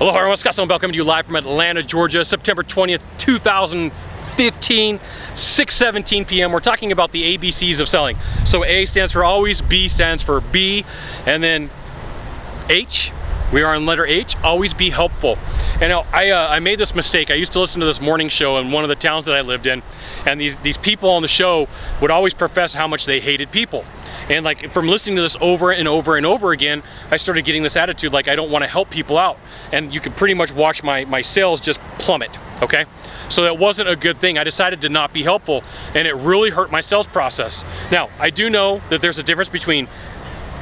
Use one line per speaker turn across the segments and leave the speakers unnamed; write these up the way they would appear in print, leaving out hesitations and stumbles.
Aloha everyone, Sylvan Bell coming to you live from Atlanta, Georgia, September 20th, 2015, 6:17 p.m. We're talking about the ABCs of selling. So A stands for always, B stands for be, and then H. We are on letter H, always be helpful. And now, I made this mistake. I used to listen to this morning show in one of the towns that I lived in, and these people on the show would always profess how much they hated people. And like from listening to this over and over and over again, I started getting this attitude like I don't want to help people out. And you could pretty much watch my sales just plummet, okay? So that wasn't a good thing. I decided to not be helpful, and it really hurt my sales process. Now, I do know that there's a difference between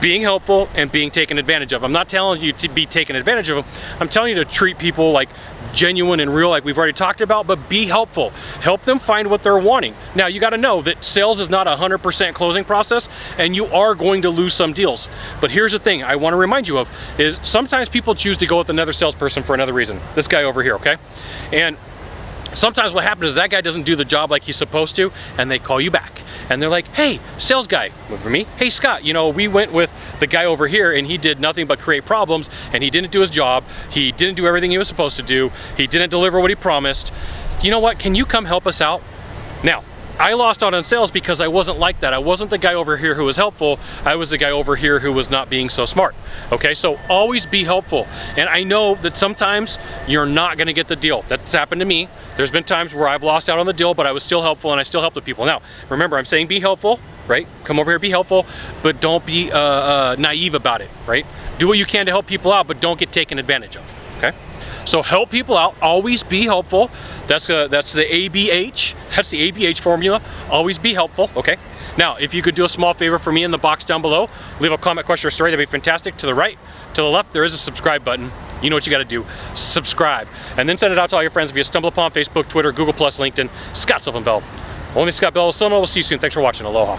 being helpful and being taken advantage of. I'm not telling you to be taken advantage of. I'm telling you to treat people like genuine and real, like we've already talked about, but be helpful. Help them find what they're wanting. Now, you got to know that sales is not a 100% closing process, and you are going to lose some deals. But here's the thing I want to remind you of is sometimes people choose to go with another salesperson for another reason. This guy over here, okay? And sometimes what happens is that guy doesn't do the job like he's supposed to, and they call you back. And they're like, hey, sales guy, for me, hey Scott, you know, we went with the guy over here and he did nothing but create problems, and he didn't do his job. He didn't do everything he was supposed to do. He didn't deliver what he promised. You know what, can you come help us out? Now, I lost out on sales because I wasn't like that. I wasn't the guy over here who was helpful. I was the guy over here who was not being so smart. Okay, so always be helpful. And I know that sometimes you're not gonna get the deal. That's happened to me. There's been times where I've lost out on the deal, but I was still helpful and I still help the people. Now, remember, I'm saying be helpful, right? Come over here, be helpful, but don't be naive about it, right? Do what you can to help people out, but don't get taken advantage of, okay? So help people out, always be helpful. That's the ABH, that's the ABH formula, always be helpful, okay? Now, if you could do a small favor for me in the box down below, leave a comment, question, or story, that'd be fantastic. To the right, to the left, there is a subscribe button. You know what you gotta do, subscribe. And then send it out to all your friends if you stumble upon Facebook, Twitter, Google+, LinkedIn, Scott Sylvan Bell. Only Scott Bell, we'll see you soon. Thanks for watching, aloha.